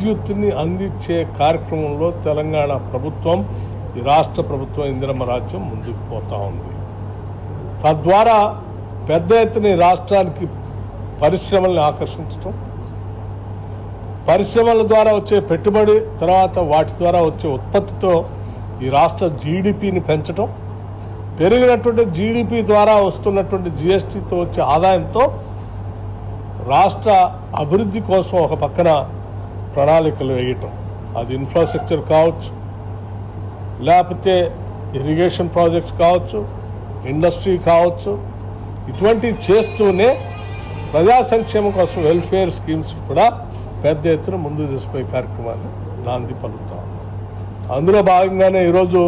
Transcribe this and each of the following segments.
విద్యుత్తుని అందించే కార్యక్రమంలో తెలంగాణ ప్రభుత్వం, ఈ రాష్ట్ర ప్రభుత్వం, ఇందిరమ్మ రాజ్యం ముందుకు పోతా ఉంది. తద్వారా పెద్ద ఎత్తున ఈ రాష్ట్రానికి పరిశ్రమల్ని ఆకర్షించడం, పరిశ్రమల ద్వారా వచ్చే పెట్టుబడి, తర్వాత వాటి ద్వారా వచ్చే ఉత్పత్తితో ఈ రాష్ట్ర జీడిపిని పెంచడం, పెరిగినటువంటి జీడిపి ద్వారా వస్తున్నటువంటి జిఎస్టీతో వచ్చే ఆదాయంతో రాష్ట్ర అభివృద్ధి కోసం ఒక పక్కన ప్రణాళికలు వేయటం, అది ఇన్ఫ్రాస్ట్రక్చర్ కావచ్చు, లేకపోతే ఇరిగేషన్ ప్రాజెక్ట్స్ కావచ్చు, ఇండస్ట్రీ కావచ్చు, ఇటువంటి చేస్తూనే ప్రజా సంక్షేమం కోసం వెల్ఫేర్ స్కీమ్స్ కూడా పెద్ద ఎత్తున ముందుకు తీసుకుపోయే కార్యక్రమాన్ని నాంది పలుకుతాం. అందులో భాగంగానే ఈరోజు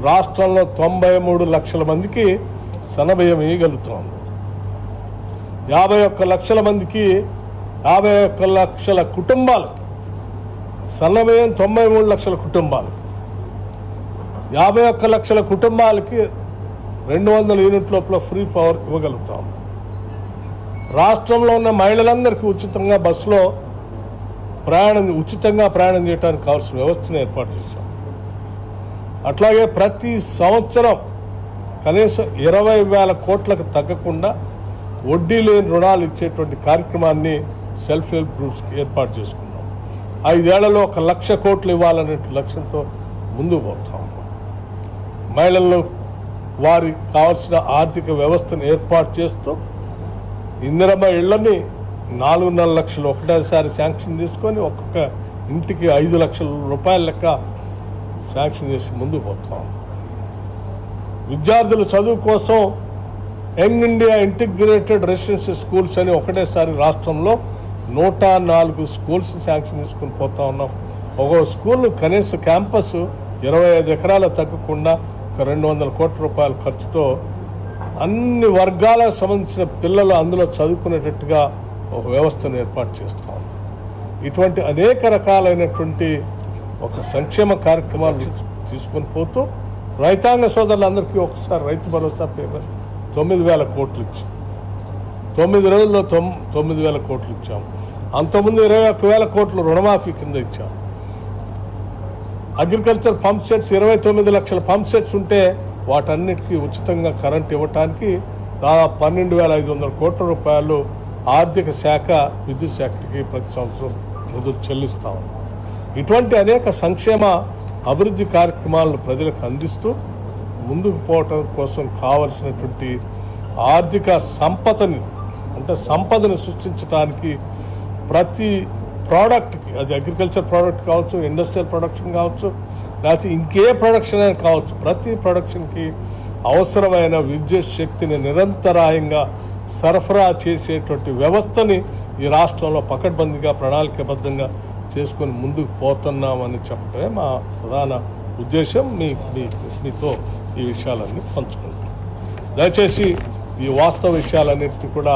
రాష్ట్రంలో 93 లక్షల మందికి సన్నబియ్యం ఇవ్వగలుగుతాం. 51 లక్షల మందికి, 51 లక్షల కుటుంబాలకి సన్నబియ్యం, 93 లక్షల కుటుంబాలకి, 51 లక్షల కుటుంబాలకి 200 యూనిట్ లోపల ఫ్రీ పవర్ ఇవ్వగలుగుతాం. రాష్ట్రంలో ఉన్న మహిళలందరికీ ఉచితంగా బస్సులో ఉచితంగా ప్రయాణం చేయడానికి కావాల్సిన వ్యవస్థను ఏర్పాటు చేశాం. అట్లాగే ప్రతి సంవత్సరం కనీసం 20,000 కోట్లకు తగ్గకుండా వడ్డీ లేని రుణాలు ఇచ్చేటువంటి కార్యక్రమాన్ని సెల్ఫ్ హెల్ప్ గ్రూప్స్కి ఏర్పాటు చేసుకున్నాం. 5 ఏళ్లలో 1 లక్ష కోట్లు ఇవ్వాలనే లక్ష్యంతో ముందుకు పోతాం. మహిళల్లో వారికి కావాల్సిన ఆర్థిక వ్యవస్థను ఏర్పాటు చేస్తూ ఇందిరమ్మ ఇళ్లని 4.5 లక్షలు ఒకటేసారి శాంక్షన్ చేసుకొని ఒక్కొక్క ఇంటికి 5 లక్షల రూపాయల లెక్క శాంక్షన్ చేసి ముందుకు పోతాం. విద్యార్థుల చదువు కోసం young India integrated residential schools అని ఒకటేసారి రాష్ట్రంలో 104 స్కూల్స్ శాంక్షన్ చేసుకుని పోతా ఉన్నాం. ఒక్కో స్కూల్ కనీస క్యాంపస్ 25 ఎకరాల తగ్గకుండా 200 కోట్ల రూపాయల ఖర్చుతో అన్ని వర్గాలకు సంబంధించిన పిల్లలు అందులో చదువుకునేటట్టుగా ఒక వ్యవస్థను ఏర్పాటు చేస్తాం. ఇటువంటి అనేక రకాలైనటువంటి ఒక సంక్షేమ కార్యక్రమాలు తీసుకొని పోతూ రైతాంగ సోదరులందరికీ ఒకసారి రైతు భరోసా పేరు 9,000 కోట్లు ఇచ్చాం. 9 రోజుల్లో 9,000 కోట్లు ఇచ్చాం. అంతకుముందు 21,000 కోట్లు రుణమాఫీ కింద ఇచ్చాం. అగ్రికల్చర్ పంప్ సెట్స్ 29 లక్షల పంప్ సెట్స్ ఉంటే వాటన్నిటికీ ఉచితంగా కరెంట్ ఇవ్వటానికి దాదాపు 12,500 కోట్ల రూపాయలు ఆర్థిక శాఖ, విద్యుత్ శాఖకి ప్రతి సంవత్సరం నిధులు చెల్లిస్తాం. ఇటువంటి అనేక సంక్షేమ అభివృద్ధి కార్యక్రమాలను ప్రజలకు అందిస్తూ ముందుకు పోవటం కోసం కావలసినటువంటి ఆర్థిక సంపదను సృష్టించడానికి ప్రతి ప్రోడక్ట్కి, అది అగ్రికల్చర్ ప్రోడక్ట్ కావచ్చు, ఇండస్ట్రియల్ ప్రొడక్షన్ కావచ్చు, లేకపోతే ఇంకే ప్రొడక్షన్ అయినా కావచ్చు, ప్రతి ప్రొడక్షన్కి అవసరమైన విద్యుత్ శక్తిని నిరంతరాయంగా సరఫరా చేసేటువంటి వ్యవస్థని ఈ రాష్ట్రంలో పకడ్బందీగా ప్రణాళికాబద్ధంగా చేసుకొని ముందుకు పోతున్నామని చెప్పడమే మా ప్రధాన ఉద్దేశం. మీతో ఈ విషయాలన్నీ పంచుకుంటాం. దయచేసి ఈ వాస్తవ విషయాలన్నింటినీ కూడా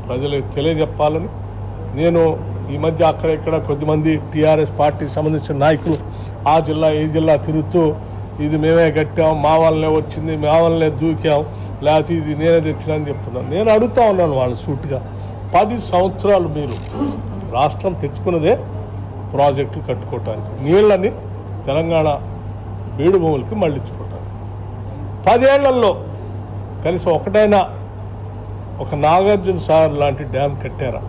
ప్రజలకు తెలియజెప్పాలని, నేను ఈ మధ్య అక్కడ ఇక్కడ కొద్దిమంది టీఆర్ఎస్ పార్టీకి సంబంధించిన నాయకులు ఆ జిల్లా ఈ జిల్లా తిరుగుతూ ఇది మేమే కట్టాం, మా వల్లనే వచ్చింది, మా వల్లనే దూకాం, లేకపోతే ఇది నేనే తెచ్చినా అని చెప్తున్నాను. నేను అడుగుతా ఉన్నాను వాళ్ళు సూటిగా, 10 సంవత్సరాలు మీరు రాష్ట్రం తెచ్చుకున్నదే ప్రాజెక్టులు కట్టుకోవటానికి, నీళ్ళని తెలంగాణ బీడు భూములకి మళ్ళించుకోవటానికి. 10 ఏళ్లలో కనీసం ఒకటైనా ఒక నాగార్జున సాగర్ లాంటి డ్యామ్ కట్టారా?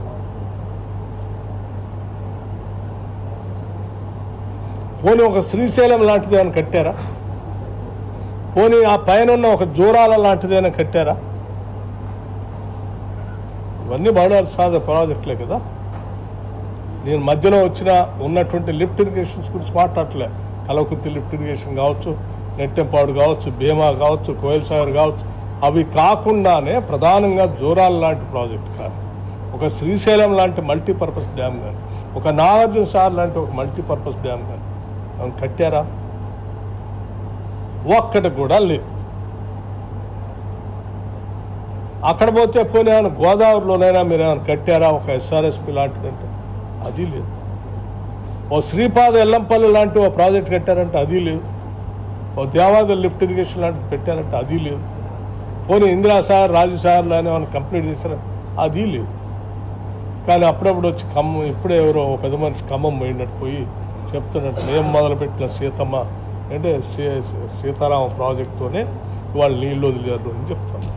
పోనీ ఒక శ్రీశైలం లాంటిదేమైనా కట్టారా? పోనీ ఆ పైన ఉన్న ఒక జోరాల లాంటిదేమైనా కట్టారా? ఇవన్నీ బహుళ సాధ ప్రాజెక్టులే కదా. నేను మధ్యలో ఉన్నటువంటి లిఫ్ట్ ఇరిగేషన్స్ గురించి మాట్లాడలే. కలవకుర్తి లిఫ్ట్ ఇరిగేషన్ కావచ్చు, నెట్టెంపాడు కావచ్చు, భీమా కావచ్చు, కోయల్ సాగర్ కావచ్చు, అవి కాకుండానే ప్రధానంగా జోరాల లాంటి ప్రాజెక్టు కానీ, ఒక శ్రీశైలం లాంటి మల్టీపర్పస్ డ్యామ్ కానీ, ఒక నాగార్జున సాగర్ లాంటి ఒక మల్టీపర్పస్ డ్యామ్ కానీ కట్టారా? ఒక్కటి కూడా లేదు. అక్కడ పోతే పోనీ ఏమైనా గోదావరిలోనైనా మీరు ఏమైనా కట్టారా ఒక ఎస్ఆర్ఎస్పి లాంటిదంటే అది లేదు. ఓ శ్రీపాద ఎల్లంపల్లి లాంటి ఓ ప్రాజెక్ట్ కట్టారంటే అది లేదు. ఓ దేవాదుల లిఫ్ట్ ఇరిగేషన్ లాంటిది పెట్టారంటే అది లేదు. పోనీ ఇందిరా సాగర్, రాజు సాగర్లో ఏమైనా కంప్లీట్ చేశారా? అది లేదు. కానీ అప్పుడప్పుడు వచ్చి ఖమ్మం ఇప్పుడే ఎవరో ఒక పెద్ద మనిషి ఖమ్మం పోయినట్టు పోయి చెప్తున్నట్టు మేము మొదలుపెట్టిన సీతమ్మ అంటే సీతారామ ప్రాజెక్టుతోనే వాళ్ళు నీళ్ళు వదిలేరు అని చెప్తాను.